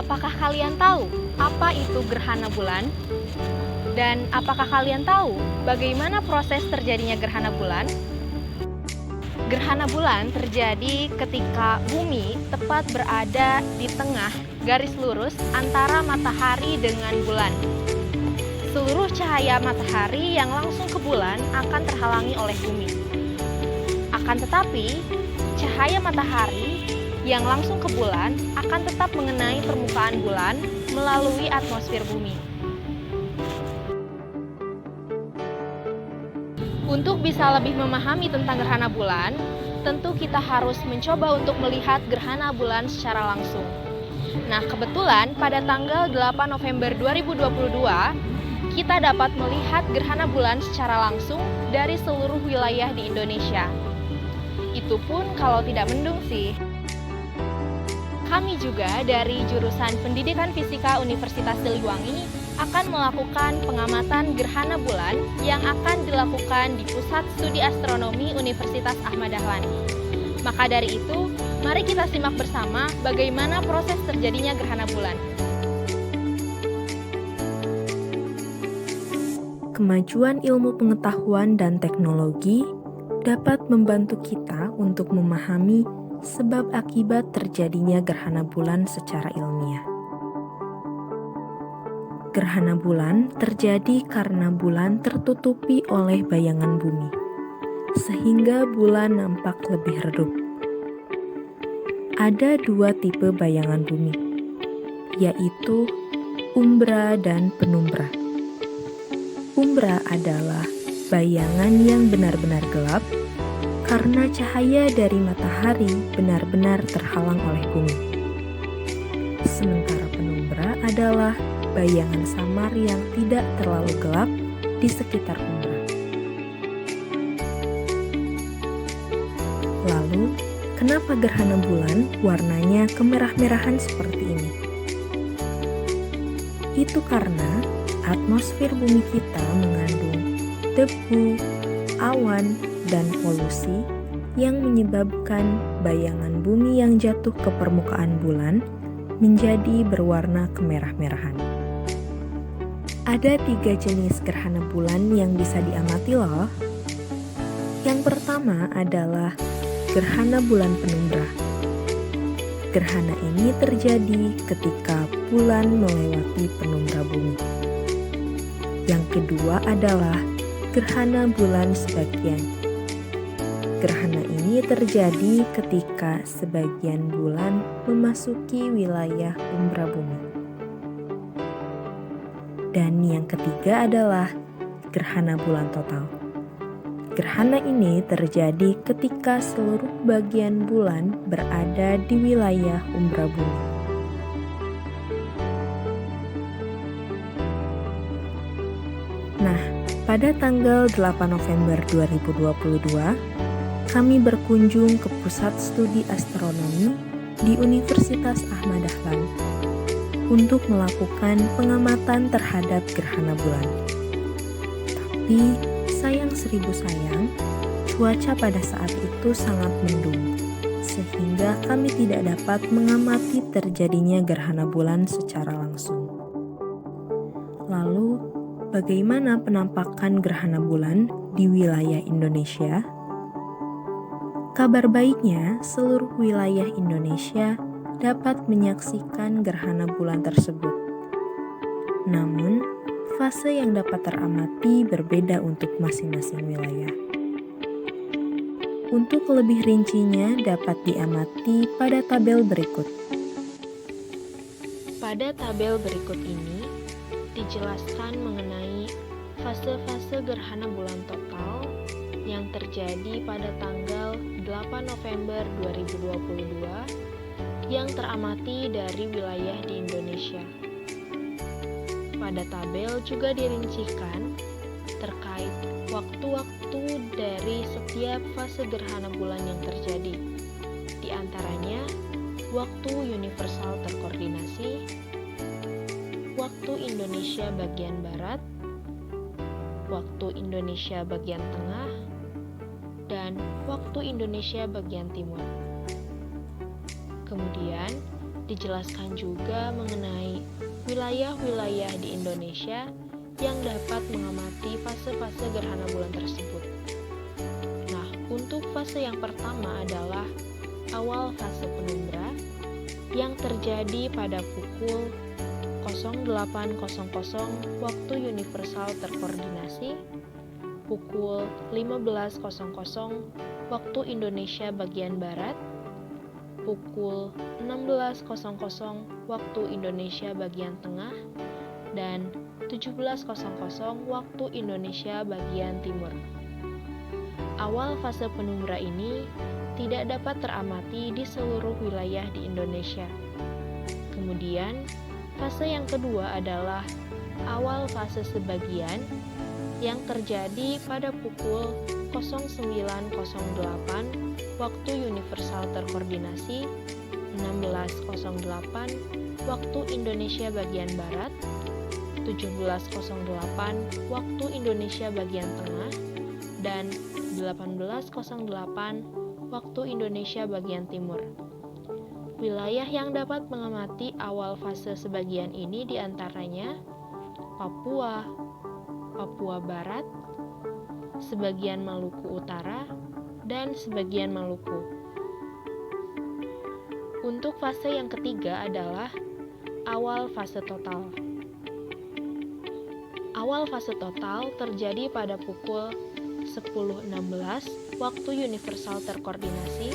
Apakah kalian tahu apa itu gerhana bulan? Dan apakah kalian tahu bagaimana proses terjadinya gerhana bulan? Gerhana bulan terjadi ketika bumi tepat berada di tengah garis lurus antara matahari dengan bulan. Seluruh cahaya matahari yang langsung ke bulan akan terhalangi oleh bumi. Akan tetapi, cahaya matahari yang langsung ke bulan akan tetap mengenai permukaan bulan melalui atmosfer bumi. Untuk bisa lebih memahami tentang gerhana bulan, tentu kita harus mencoba untuk melihat gerhana bulan secara langsung. Nah, kebetulan pada tanggal 8 November 2022, kita dapat melihat gerhana bulan secara langsung dari seluruh wilayah di Indonesia. Itu pun kalau tidak mendung sih. Kami juga dari jurusan Pendidikan Fisika Universitas Siliwangi akan melakukan pengamatan gerhana bulan yang akan dilakukan di Pusat Studi Astronomi Universitas Ahmad Dahlan. Maka dari itu, mari kita simak bersama bagaimana proses terjadinya gerhana bulan. Kemajuan ilmu pengetahuan dan teknologi dapat membantu kita untuk memahami sebab akibat terjadinya gerhana bulan secara ilmiah. Gerhana bulan terjadi karena bulan tertutupi oleh bayangan bumi, sehingga bulan nampak lebih redup. Ada dua tipe bayangan bumi, yaitu umbra dan penumbra. Umbra adalah bayangan yang benar-benar gelap karena cahaya dari matahari benar-benar terhalang oleh bumi. Sementara penumbra adalah bayangan samar yang tidak terlalu gelap di sekitar umbra. Lalu, kenapa gerhana bulan warnanya kemerah-merahan seperti ini? Itu karena atmosfer bumi kita mengandung debu, awan, dan polusi yang menyebabkan bayangan bumi yang jatuh ke permukaan bulan menjadi berwarna kemerah-merahan. Ada 3 jenis gerhana bulan yang bisa diamati loh. Yang pertama adalah gerhana bulan penumbra. Gerhana ini terjadi ketika bulan melewati penumbra bumi. Yang kedua adalah gerhana bulan sebagian. Gerhana ini terjadi ketika sebagian bulan memasuki wilayah umbra bumi. Dan yang ketiga adalah gerhana bulan total. Gerhana ini terjadi ketika seluruh bagian bulan berada di wilayah umbra bumi. Nah, pada tanggal 8 November 2022, kami berkunjung ke Pusat Studi Astronomi di Universitas Ahmad Dahlan untuk melakukan pengamatan terhadap gerhana bulan. Tapi, sayang seribu sayang, cuaca pada saat itu sangat mendung, sehingga kami tidak dapat mengamati terjadinya gerhana bulan secara langsung. Lalu, bagaimana penampakan gerhana bulan di wilayah Indonesia? Kabar baiknya, seluruh wilayah Indonesia dapat menyaksikan gerhana bulan tersebut. Namun, fase yang dapat teramati berbeda untuk masing-masing wilayah. Untuk lebih rincinya dapat diamati pada tabel berikut. Pada tabel berikut ini dijelaskan mengenai fase-fase gerhana bulan total yang terjadi pada tanggal 8 November 2022 yang teramati dari wilayah di Indonesia. Pada tabel juga dirincikan terkait waktu-waktu dari setiap fase gerhana bulan yang terjadi. Di antaranya, waktu universal terkoordinasi, waktu Indonesia bagian barat, waktu Indonesia bagian tengah, dan waktu Indonesia bagian timur. Kemudian, Dijelaskan juga mengenai wilayah-wilayah di Indonesia yang dapat mengamati fase-fase gerhana bulan tersebut. Nah, untuk fase yang pertama adalah awal fase penumbra yang terjadi pada pukul 08.00 waktu universal terkoordinasi, pukul 15.00 waktu Indonesia bagian barat, pukul 16.00 waktu Indonesia bagian tengah, dan 17.00 waktu Indonesia bagian timur. Awal fase penumbra ini tidak dapat teramati di seluruh wilayah di Indonesia. Kemudian, fase yang kedua adalah awal fase sebagian yang terjadi pada pukul 09.08 waktu universal terkoordinasi, 16.08 waktu Indonesia bagian barat, 17.08 waktu Indonesia bagian tengah, dan 18.08 waktu Indonesia bagian timur. Wilayah yang dapat mengamati awal fase sebagian ini diantaranya Papua, Papua Barat, sebagian Maluku Utara, dan sebagian Maluku. Untuk fase yang ketiga adalah awal fase total. Awal fase total terjadi pada pukul 10.16 waktu universal terkoordinasi,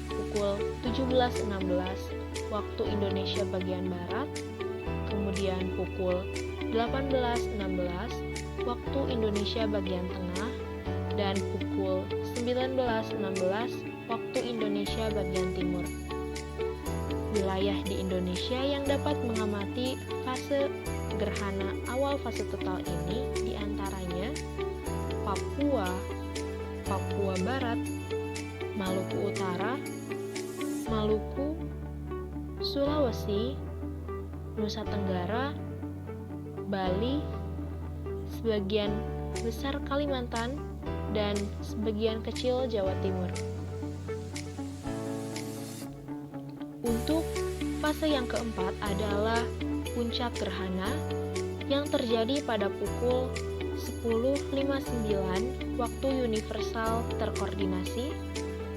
pukul 17.16 waktu Indonesia bagian barat, kemudian pukul 18.16 waktu Indonesia bagian tengah, dan pukul 19.16 waktu Indonesia bagian timur. Wilayah di Indonesia yang dapat mengamati fase gerhana awal fase total ini diantaranya Papua, Papua Barat, Maluku Utara, Maluku, Sulawesi, Nusa Tenggara, Bali, sebagian besar Kalimantan, dan sebagian kecil Jawa Timur. Untuk fase yang keempat adalah puncak gerhana yang terjadi pada pukul 10.59 waktu universal terkoordinasi,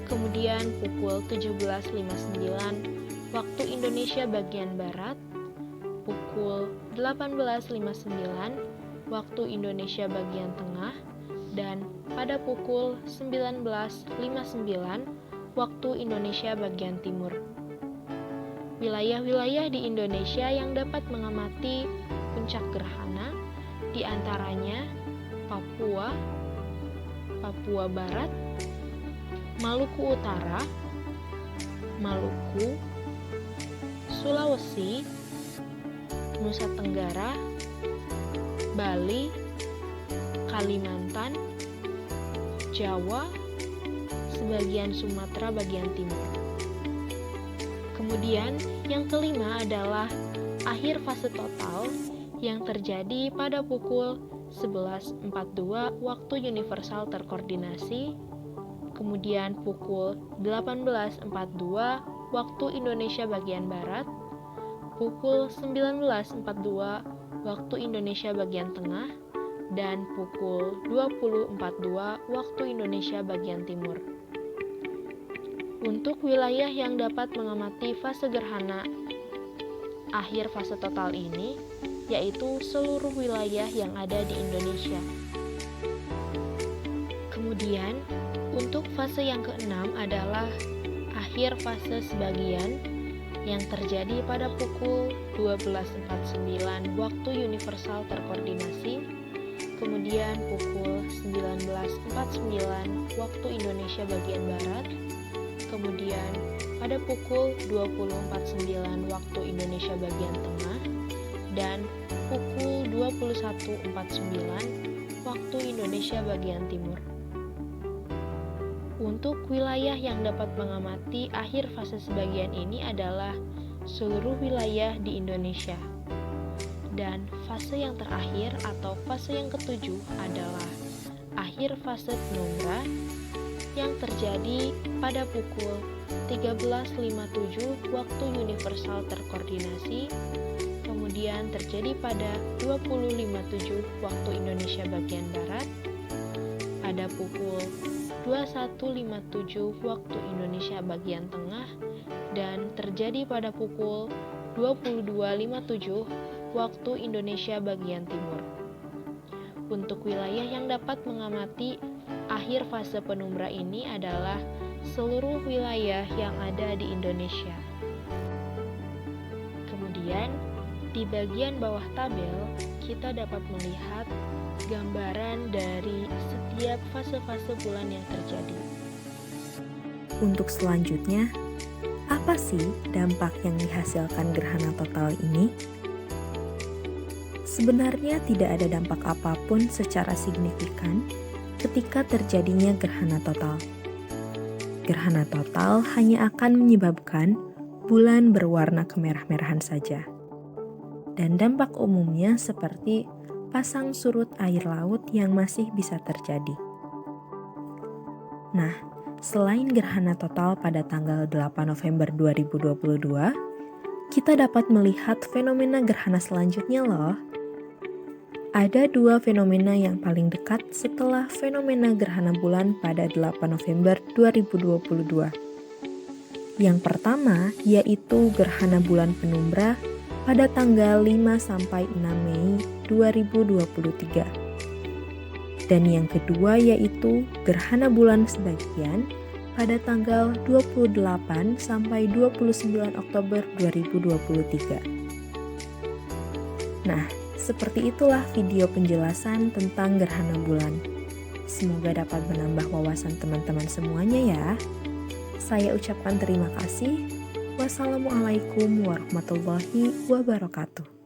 kemudian pukul 17.59 waktu Indonesia bagian barat, pukul 18.59 waktu Indonesia bagian tengah, dan pada pukul 19.59 waktu Indonesia bagian timur. Wilayah-wilayah di Indonesia yang dapat mengamati puncak gerhana diantaranya Papua, Papua Barat, Maluku Utara, Maluku, Sulawesi, Nusa Tenggara, Bali, Kalimantan, Jawa, sebagian Sumatera bagian timur. Kemudian, yang kelima adalah akhir fase total yang terjadi pada pukul 11.42 waktu universal terkoordinasi, kemudian pukul 18.42 waktu Indonesia bagian barat, pukul 19.42 waktu Indonesia bagian tengah, dan pukul 20.42 waktu Indonesia bagian timur. Untuk wilayah yang dapat mengamati fase gerhana akhir fase total ini, yaitu seluruh wilayah yang ada di Indonesia. Kemudian, untuk fase yang keenam adalah akhir fase sebagian yang terjadi pada pukul 12.49 waktu universal terkoordinasi, kemudian pukul 19.49 waktu Indonesia bagian barat, kemudian pada pukul 20.49 waktu Indonesia bagian tengah, dan pukul 21.49 waktu Indonesia bagian timur. Untuk wilayah yang dapat mengamati akhir fase sebagian ini adalah seluruh wilayah di Indonesia. Dan fase yang terakhir atau fase yang ketujuh adalah akhir fase penumbra yang terjadi pada pukul 13.57 waktu universal terkoordinasi, kemudian terjadi pada 20.57 waktu Indonesia bagian Barat, pada pukul 21.57 waktu Indonesia bagian Tengah, dan terjadi pada pukul 22.57 waktu Indonesia bagian Timur. Untuk wilayah yang dapat mengamati akhir fase penumbra ini adalah seluruh wilayah yang ada di Indonesia. Kemudian, di bagian bawah tabel, kita dapat melihat gambaran dari setiap fase-fase bulan yang terjadi. Untuk selanjutnya, apa sih dampak yang dihasilkan gerhana total ini? Sebenarnya tidak ada dampak apapun secara signifikan ketika terjadinya gerhana total. Gerhana total hanya akan menyebabkan bulan berwarna kemerah-merahan saja. Dan dampak umumnya seperti pasang surut air laut yang masih bisa terjadi. Nah, selain gerhana total pada tanggal 8 November 2022, kita dapat melihat fenomena gerhana selanjutnya loh. Ada dua fenomena yang paling dekat setelah fenomena gerhana bulan pada 8 November 2022. Yang pertama yaitu gerhana bulan penumbra pada tanggal 5-6 Mei 2023. Dan yang kedua yaitu gerhana bulan sebagian pada tanggal 28-29 Oktober 2023. Nah, seperti itulah video penjelasan tentang gerhana bulan. Semoga dapat menambah wawasan teman-teman semuanya ya. Saya ucapkan terima kasih. Wassalamualaikum warahmatullahi wabarakatuh.